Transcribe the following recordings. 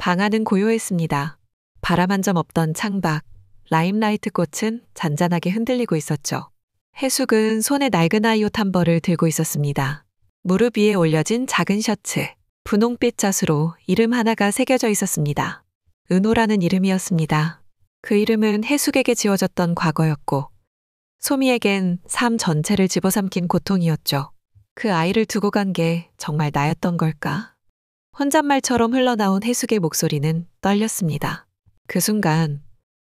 방 안은 고요했습니다. 바람 한 점 없던 창밖, 라임라이트 꽃은 잔잔하게 흔들리고 있었죠. 해숙은 손에 낡은 아이옷 한 벌을 들고 있었습니다. 무릎 위에 올려진 작은 셔츠, 분홍빛 자수로 이름 하나가 새겨져 있었습니다. 은호라는 이름이었습니다. 그 이름은 해숙에게 지어졌던 과거였고 소미에겐 삶 전체를 집어삼킨 고통이었죠. 그 아이를 두고 간 게 정말 나였던 걸까? 혼잣말처럼 흘러나온 해숙의 목소리는 떨렸습니다. 그 순간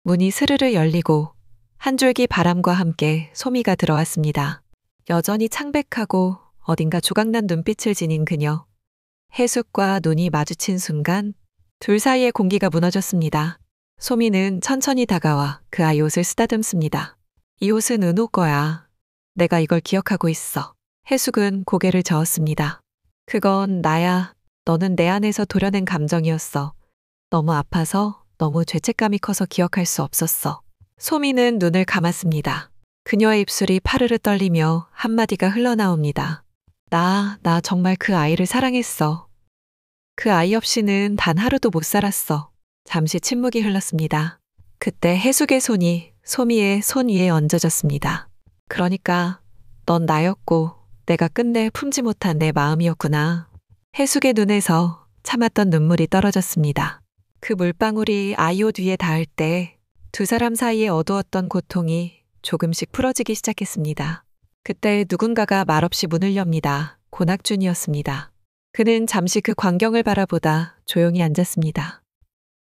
문이 스르르 열리고 한 줄기 바람과 함께 소미가 들어왔습니다. 여전히 창백하고 어딘가 조각난 눈빛을 지닌 그녀. 해숙과 눈이 마주친 순간 둘 사이의 공기가 무너졌습니다. 소미는 천천히 다가와 그 아이 옷을 쓰다듬습니다. 이 옷은 은호 거야. 내가 이걸 기억하고 있어. 해숙은 고개를 저었습니다. 그건 나야. 너는 내 안에서 도려낸 감정이었어. 너무 아파서 너무 죄책감이 커서 기억할 수 없었어. 소미는 눈을 감았습니다. 그녀의 입술이 파르르 떨리며 한마디가 흘러나옵니다. 나 정말 그 아이를 사랑했어. 그 아이 없이는 단 하루도 못 살았어. 잠시 침묵이 흘렀습니다. 그때 해숙의 손이 소미의 손 위에 얹어졌습니다. 그러니까 넌 나였고 내가 끝내 품지 못한 내 마음이었구나. 해숙의 눈에서 참았던 눈물이 떨어졌습니다. 그 물방울이 아이 옷 위에 닿을 때 두 사람 사이에 어두웠던 고통이 조금씩 풀어지기 시작했습니다. 그때 누군가가 말없이 문을 엽니다. 고낙준이었습니다. 그는 잠시 그 광경을 바라보다 조용히 앉았습니다.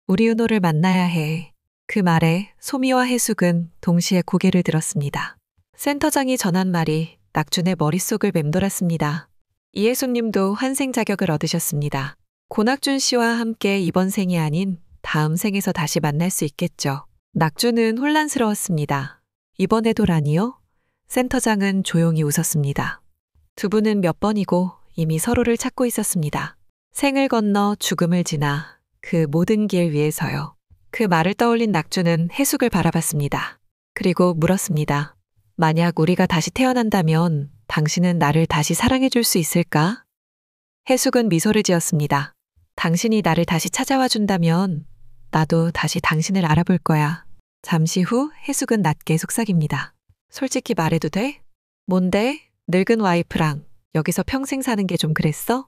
우리 은호를 만나야 해. 그 말에 소미와 해숙은 동시에 고개를 들었습니다. 센터장이 전한 말이 낙준의 머릿속을 맴돌았습니다. 이혜숙님도 환생 자격을 얻으셨습니다. 고낙준 씨와 함께 이번 생이 아닌 다음 생에서 다시 만날 수 있겠죠. 낙준은 혼란스러웠습니다. 이번에도라니요? 센터장은 조용히 웃었습니다. 두 분은 몇 번이고 이미 서로를 찾고 있었습니다. 생을 건너 죽음을 지나 그 모든 길 위에서요. 그 말을 떠올린 낙준은 해숙을 바라봤습니다. 그리고 물었습니다. 만약 우리가 다시 태어난다면 당신은 나를 다시 사랑해 줄 수 있을까? 해숙은 미소를 지었습니다. 당신이 나를 다시 찾아와 준다면 나도 다시 당신을 알아볼 거야. 잠시 후 해숙은 낮게 속삭입니다. 솔직히 말해도 돼? 뭔데? 늙은 와이프랑 여기서 평생 사는 게 좀 그랬어?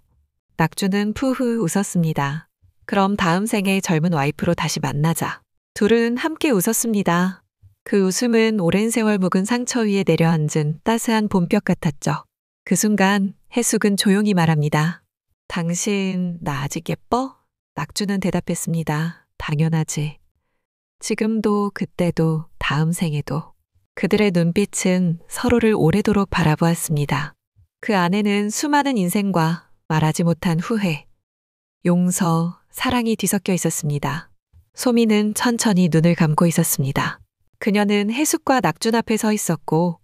낙준은 푸흐 웃었습니다. 그럼 다음 생에 젊은 와이프로 다시 만나자. 둘은 함께 웃었습니다. 그 웃음은 오랜 세월 묵은 상처 위에 내려앉은 따스한 봄볕 같았죠. 그 순간 해숙은 조용히 말합니다. 당신 나 아직 예뻐? 낙준은 대답했습니다. 당연하지. 지금도 그때도 다음 생에도. 그들의 눈빛은 서로를 오래도록 바라보았습니다. 그 안에는 수많은 인생과 말하지 못한 후회, 용서, 사랑이 뒤섞여 있었습니다. 소미는 천천히 눈을 감고 있었습니다. 그녀는 해숙과 낙준 앞에 서 있었고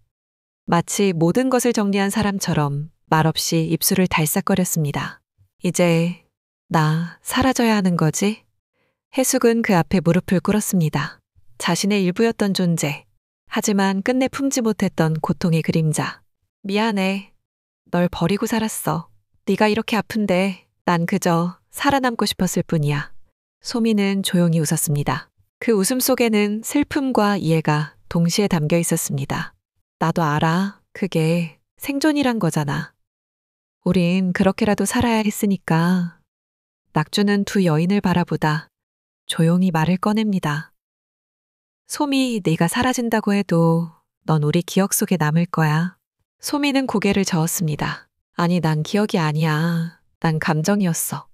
마치 모든 것을 정리한 사람처럼 말없이 입술을 달싹거렸습니다. 이제 나 사라져야 하는 거지? 해숙은 그 앞에 무릎을 꿇었습니다. 자신의 일부였던 존재, 하지만 끝내 품지 못했던 고통의 그림자. 미안해. 널 버리고 살았어. 네가 이렇게 아픈데 난 그저 살아남고 싶었을 뿐이야. 소미는 조용히 웃었습니다. 그 웃음 속에는 슬픔과 이해가 동시에 담겨 있었습니다. 나도 알아. 그게 생존이란 거잖아. 우린 그렇게라도 살아야 했으니까. 낙주는 두 여인을 바라보다 조용히 말을 꺼냅니다. 소미, 네가 사라진다고 해도 넌 우리 기억 속에 남을 거야. 소미는 고개를 저었습니다. 아니, 난 기억이 아니야. 난 감정이었어.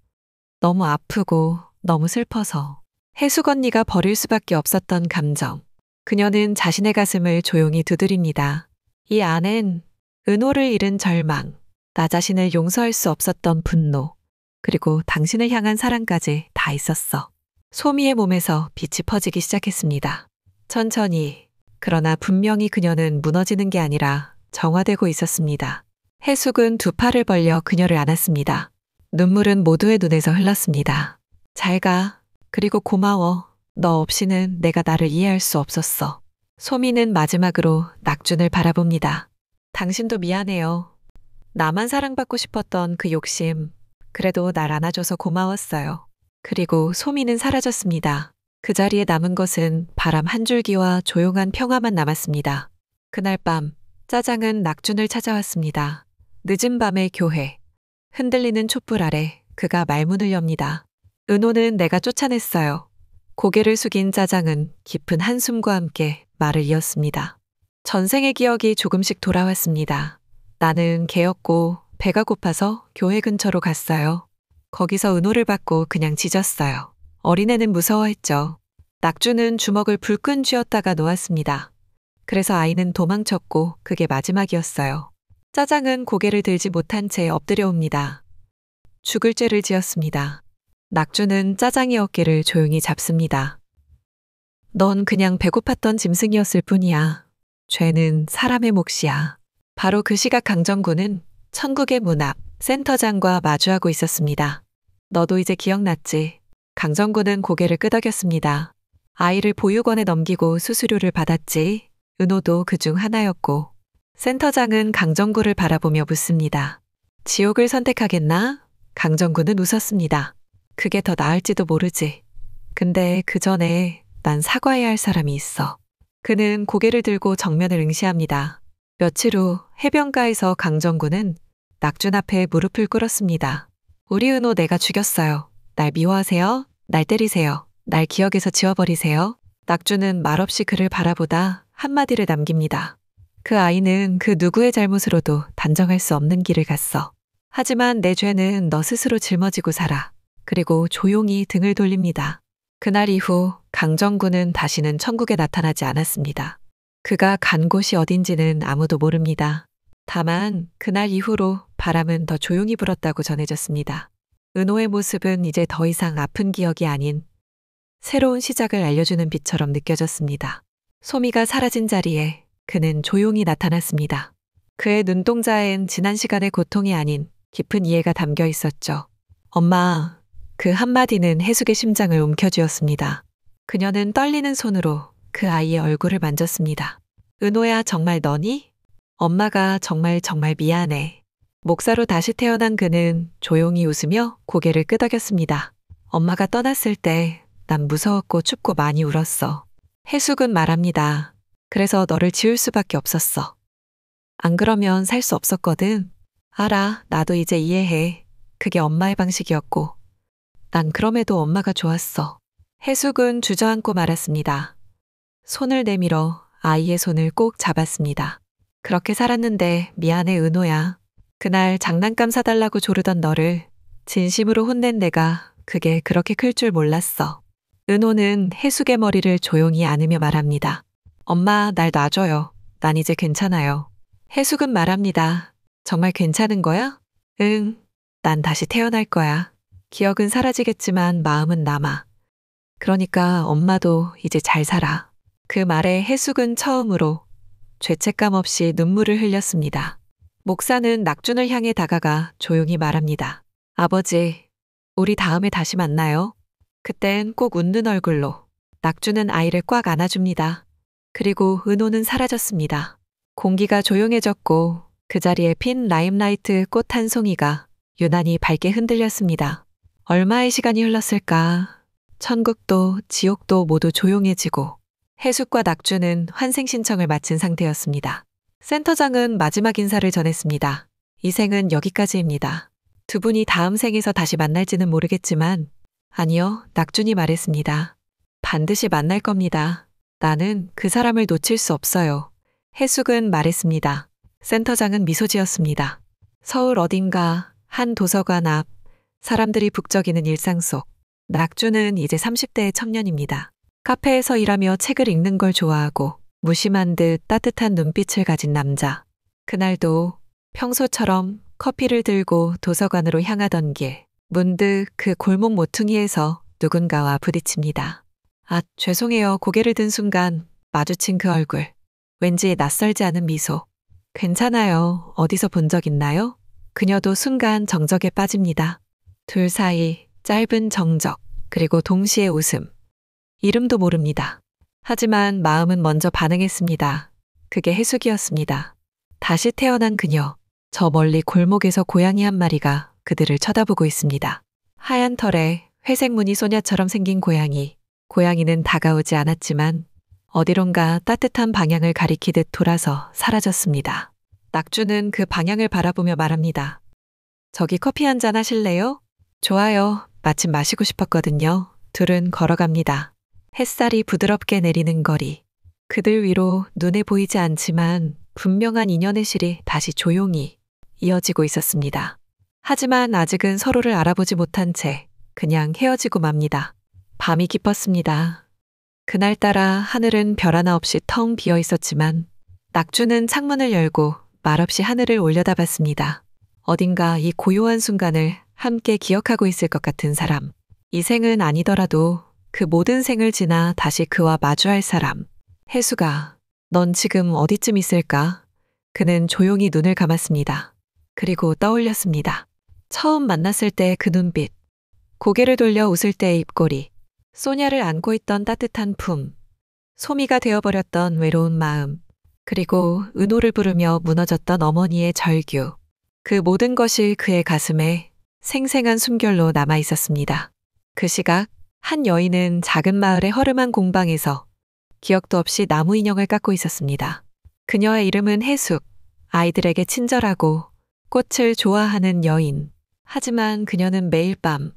너무 아프고 너무 슬퍼서. 해숙 언니가 버릴 수밖에 없었던 감정. 그녀는 자신의 가슴을 조용히 두드립니다. 이 안엔 은호를 잃은 절망, 나 자신을 용서할 수 없었던 분노, 그리고 당신을 향한 사랑까지 다 있었어. 소미의 몸에서 빛이 퍼지기 시작했습니다. 천천히, 그러나 분명히 그녀는 무너지는 게 아니라 정화되고 있었습니다. 해숙은 두 팔을 벌려 그녀를 안았습니다. 눈물은 모두의 눈에서 흘렀습니다. 잘 가. 그리고 고마워. 너 없이는 내가 나를 이해할 수 없었어. 소미는 마지막으로 낙준을 바라봅니다. 당신도 미안해요. 나만 사랑받고 싶었던 그 욕심, 그래도 날 안아줘서 고마웠어요. 그리고 소미는 사라졌습니다. 그 자리에 남은 것은 바람 한 줄기와 조용한 평화만 남았습니다. 그날 밤, 짜장은 낙준을 찾아왔습니다. 늦은 밤의 교회. 흔들리는 촛불 아래 그가 말문을 엽니다. 은호는 내가 쫓아냈어요. 고개를 숙인 짜장은 깊은 한숨과 함께 말을 이었습니다. 전생의 기억이 조금씩 돌아왔습니다. 나는 개였고 배가 고파서 교회 근처로 갔어요. 거기서 은호를 받고 그냥 짖었어요. 어린애는 무서워했죠. 낙주는 주먹을 불끈 쥐었다가 놓았습니다. 그래서 아이는 도망쳤고 그게 마지막이었어요. 짜장은 고개를 들지 못한 채 엎드려 옵니다. 죽을 죄를 지었습니다. 낙주는 짜장의 어깨를 조용히 잡습니다. 넌 그냥 배고팠던 짐승이었을 뿐이야. 죄는 사람의 몫이야. 바로 그 시각 강정구는 천국의 문 앞 센터장과 마주하고 있었습니다. 너도 이제 기억났지? 강정구는 고개를 끄덕였습니다. 아이를 보육원에 넘기고 수수료를 받았지. 은호도 그중 하나였고. 센터장은 강정구를 바라보며 묻습니다. 지옥을 선택하겠나? 강정구는 웃었습니다. 그게 더 나을지도 모르지. 근데 그 전에 난 사과해야 할 사람이 있어. 그는 고개를 들고 정면을 응시합니다. 며칠 후 해변가에서 강정구는 낙준 앞에 무릎을 꿇었습니다. 우리 은호 내가 죽였어요. 날 미워하세요? 날 때리세요. 날 기억에서 지워버리세요. 낙준은 말없이 그를 바라보다 한마디를 남깁니다. 그 아이는 그 누구의 잘못으로도 단정할 수 없는 길을 갔어. 하지만 내 죄는 너 스스로 짊어지고 살아. 그리고 조용히 등을 돌립니다. 그날 이후 강정구는 다시는 천국에 나타나지 않았습니다. 그가 간 곳이 어딘지는 아무도 모릅니다. 다만 그날 이후로 바람은 더 조용히 불었다고 전해졌습니다. 은호의 모습은 이제 더 이상 아픈 기억이 아닌 새로운 시작을 알려주는 빛처럼 느껴졌습니다. 소미가 사라진 자리에 그는 조용히 나타났습니다. 그의 눈동자엔 지난 시간의 고통이 아닌 깊은 이해가 담겨 있었죠. 엄마, 그 한마디는 해숙의 심장을 움켜쥐었습니다. 그녀는 떨리는 손으로 그 아이의 얼굴을 만졌습니다. 은호야, 정말 너니? 엄마가 정말 미안해. 목사로 다시 태어난 그는 조용히 웃으며 고개를 끄덕였습니다. 엄마가 떠났을 때 난 무서웠고 춥고 많이 울었어. 해숙은 말합니다. 그래서 너를 지울 수밖에 없었어. 안 그러면 살 수 없었거든. 알아, 나도 이제 이해해. 그게 엄마의 방식이었고. 난 그럼에도 엄마가 좋았어. 해숙은 주저앉고 말았습니다. 손을 내밀어 아이의 손을 꼭 잡았습니다. 그렇게 살았는데 미안해 은호야. 그날 장난감 사달라고 조르던 너를 진심으로 혼낸 내가 그게 그렇게 클 줄 몰랐어. 은호는 해숙의 머리를 조용히 안으며 말합니다. 엄마, 날 놔줘요. 난 이제 괜찮아요. 해숙은 말합니다. 정말 괜찮은 거야? 응, 난 다시 태어날 거야. 기억은 사라지겠지만 마음은 남아. 그러니까 엄마도 이제 잘 살아. 그 말에 해숙은 처음으로 죄책감 없이 눈물을 흘렸습니다. 목사는 낙준을 향해 다가가 조용히 말합니다. 아버지, 우리 다음에 다시 만나요. 그땐 꼭 웃는 얼굴로. 낙준은 아이를 꽉 안아줍니다. 그리고 은호는 사라졌습니다. 공기가 조용해졌고 그 자리에 핀 라임라이트 꽃 한 송이가 유난히 밝게 흔들렸습니다. 얼마의 시간이 흘렀을까? 천국도 지옥도 모두 조용해지고 해숙과 낙준은 환생 신청을 마친 상태였습니다. 센터장은 마지막 인사를 전했습니다. 이 생은 여기까지입니다. 두 분이 다음 생에서 다시 만날지는 모르겠지만 아니요, 낙준이 말했습니다. 반드시 만날 겁니다. 나는 그 사람을 놓칠 수 없어요. 해숙은 말했습니다. 센터장은 미소 지었습니다. 서울 어딘가 한 도서관 앞 사람들이 북적이는 일상 속 낙준은 이제 30대의 청년입니다. 카페에서 일하며 책을 읽는 걸 좋아하고 무심한 듯 따뜻한 눈빛을 가진 남자. 그날도 평소처럼 커피를 들고 도서관으로 향하던 길, 문득 그 골목 모퉁이에서 누군가와 부딪힙니다. 아, 죄송해요. 고개를 든 순간 마주친 그 얼굴. 왠지 낯설지 않은 미소. 괜찮아요. 어디서 본 적 있나요? 그녀도 순간 정적에 빠집니다. 둘 사이 짧은 정적, 그리고 동시에 웃음. 이름도 모릅니다. 하지만 마음은 먼저 반응했습니다. 그게 해숙이었습니다. 다시 태어난 그녀. 저 멀리 골목에서 고양이 한 마리가 그들을 쳐다보고 있습니다. 하얀 털에 회색 무늬 소냐처럼 생긴 고양이. 고양이는 다가오지 않았지만 어디론가 따뜻한 방향을 가리키듯 돌아서 사라졌습니다. 낙주는 그 방향을 바라보며 말합니다. 저기 커피 한잔 하실래요? 좋아요. 마침 마시고 싶었거든요. 둘은 걸어갑니다. 햇살이 부드럽게 내리는 거리. 그들 위로 눈에 보이지 않지만 분명한 인연의 실이 다시 조용히 이어지고 있었습니다. 하지만 아직은 서로를 알아보지 못한 채 그냥 헤어지고 맙니다. 밤이 깊었습니다. 그날따라 하늘은 별 하나 없이 텅 비어 있었지만 낙주는 창문을 열고 말없이 하늘을 올려다봤습니다. 어딘가 이 고요한 순간을 함께 기억하고 있을 것 같은 사람. 이 생은 아니더라도 그 모든 생을 지나 다시 그와 마주할 사람. 혜수가, 넌 지금 어디쯤 있을까? 그는 조용히 눈을 감았습니다. 그리고 떠올렸습니다. 처음 만났을 때 그 눈빛, 고개를 돌려 웃을 때의 입꼬리, 소냐를 안고 있던 따뜻한 품, 소미가 되어버렸던 외로운 마음, 그리고 은호를 부르며 무너졌던 어머니의 절규. 그 모든 것이 그의 가슴에 생생한 숨결로 남아 있었습니다. 그 시각, 한 여인은 작은 마을의 허름한 공방에서 기억도 없이 나무 인형을 깎고 있었습니다. 그녀의 이름은 해숙, 아이들에게 친절하고 꽃을 좋아하는 여인. 하지만 그녀는 매일 밤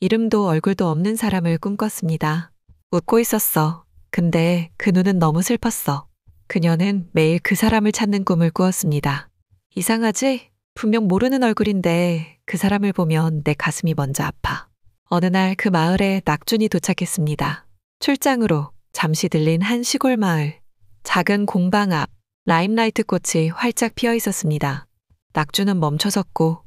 이름도 얼굴도 없는 사람을 꿈꿨습니다. 웃고 있었어. 근데 그 눈은 너무 슬펐어. 그녀는 매일 그 사람을 찾는 꿈을 꾸었습니다. 이상하지? 분명 모르는 얼굴인데 그 사람을 보면 내 가슴이 먼저 아파. 어느 날 그 마을에 낙준이 도착했습니다. 출장으로 잠시 들린 한 시골 마을. 작은 공방 앞 라임라이트 꽃이 활짝 피어 있었습니다. 낙준은 멈춰섰고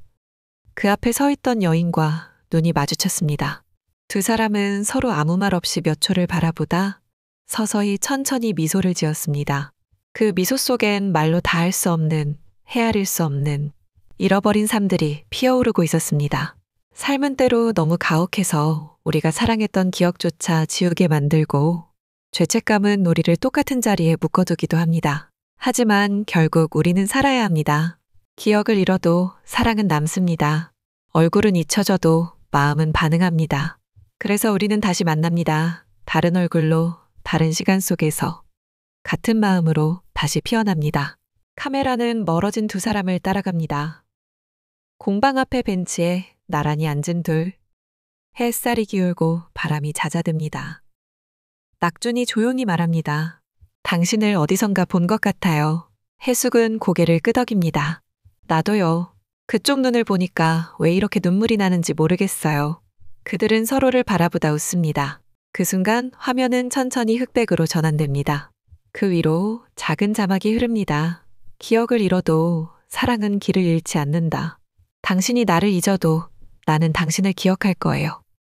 그 앞에 서 있던 여인과 눈이 마주쳤습니다. 두 사람은 서로 아무 말 없이 몇 초를 바라보다 서서히 천천히 미소를 지었습니다. 그 미소 속엔 말로 다 할 수 없는, 헤아릴 수 없는 잃어버린 삶들이 피어오르고 있었습니다. 삶은 때로 너무 가혹해서 우리가 사랑했던 기억조차 지우게 만들고 죄책감은 우리를 똑같은 자리에 묶어두기도 합니다. 하지만 결국 우리는 살아야 합니다. 기억을 잃어도 사랑은 남습니다. 얼굴은 잊혀져도 마음은 반응합니다. 그래서 우리는 다시 만납니다. 다른 얼굴로, 다른 시간 속에서 같은 마음으로 다시 피어납니다. 카메라는 멀어진 두 사람을 따라갑니다. 공방 앞의 벤치에 나란히 앉은 둘. 햇살이 기울고 바람이 잦아듭니다. 낙준이 조용히 말합니다. 당신을 어디선가 본 것 같아요. 해숙은 고개를 끄덕입니다. 나도요. 그쪽 눈을 보니까 왜 이렇게 눈물이 나는지 모르겠어요. 그들은 서로를 바라보다 웃습니다. 그 순간 화면은 천천히 흑백으로 전환됩니다. 그 위로 작은 자막이 흐릅니다. 기억을 잃어도 사랑은 길을 잃지 않는다. 당신이 나를 잊어도 나는 당신을 기억할 거예요.